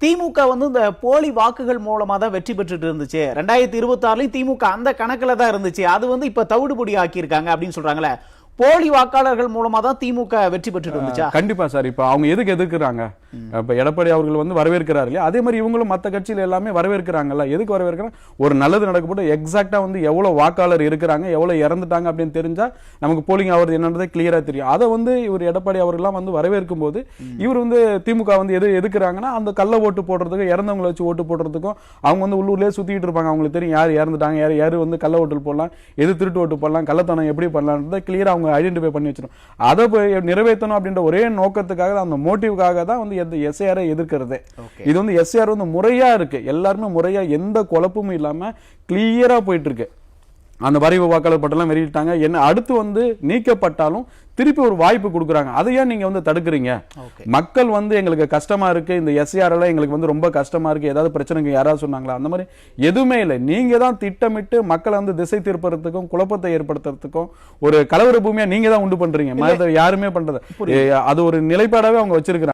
திமுக வந்து இந்த போலி வாக்குகள் மூலமா தான் வெற்றி பெற்றுட்டு இருந்துச்சு. 2026 திமுக அந்த கணக்குல தான் இருந்துச்சு. அது வந்து இப்ப தவிடுபொடி ஆக்கி இருக்காங்க அப்படின்னு சொல்றாங்களே. போலி வாக்காளர்கள் மூலமா தான் திமுக வெற்றி பெற்றுட்டு இருந்துச்சா? கண்டிப்பா சார். இப்ப அவங்க எதுக்கு எதிர்க்கிறாங்க? இப்ப எடப்பாடி அவர்கள் வந்து வரவேற்கிறாரு இல்லையா, அதே மாதிரி இவங்களும் மத்த கட்சியில எல்லாமே வரவேற்கிறாங்கல்ல. எதுக்கு வரவேற்கிறாங்க? ஒரு நல்லது நடக்கப்பட்டு எக்ஸாக்டா வந்து எவ்வளவு வாக்காளர் இருக்கிறாங்க, எவ்வளவு இறந்துட்டாங்க அப்படின்னு தெரிஞ்சா நமக்கு போலிங் ஆகுறது என்னன்றதே கிளியரா தெரியும். அதை வந்து இவர் எடப்பாடி அவர்கள்லாம் வந்து வரவேற்கும் போது இவர் வந்து திமுக வந்து எதுக்குறாங்கன்னா அந்த கள்ள ஓட்டு போடுறதுக்கும் இறந்தவங்களை வச்சு ஓட்டு போடுறதுக்கும் அவங்க வந்து உள்ளூர்லயே சுத்திட்டு இருப்பாங்க. அவங்களுக்கு தெரியும் யார் இறந்துட்டாங்க, யாரு வந்து கள்ள ஓட்டு போடலாம், எது திருட்டு ஓட்டு போடலாம், கள்ளத்தனம் எப்படி பண்ணலாம்ன்றதை கிளியரா அவங்க ஐடென்டிஃபை பண்ணி வச்சிரும். அதை நிறைவேற்றணும் அப்படின்ற ஒரே நோக்கத்துக்காக அந்த மோட்டிவ்காக தான் வந்து எஸ்ஐஆரை எதிர்க்கிறது. இது வந்து எஸ்ஐஆர் வந்து முறையா இருக்கு, எல்லாருமே முறையா எந்த குழப்பமும் இல்லாம கிளியரா போயிட்டு இருக்கு. அந்த வரைவு வாக்காளர் பட்டெல்லாம் வெளியிட்டாங்க. என்ன அடுத்து வந்து நீக்கப்பட்டாலும் திருப்பி ஒரு வாய்ப்பு கொடுக்குறாங்க. அதையா நீங்க வந்து தடுக்கிறீங்க? மக்கள் வந்து எங்களுக்கு கஷ்டமா இருக்கு, இந்த எஸ்ஐஆர் எல்லாம் எங்களுக்கு வந்து ரொம்ப கஷ்டமா இருக்கு, ஏதாவது பிரச்சனைக்கு யாராவது சொன்னாங்களா? அந்த மாதிரி எதுவுமே இல்லை. நீங்க தான் திட்டமிட்டு மக்களை வந்து திசை திருப்பறதுக்கும் குழப்பத்தை ஏற்படுத்துறதுக்கும் ஒரு கலவர பூமியா நீங்க தான் உண்டு பண்றீங்க. யாருமே பண்றது அது ஒரு நிலைப்பாடாவே அவங்க வச்சிருக்கிறாங்க.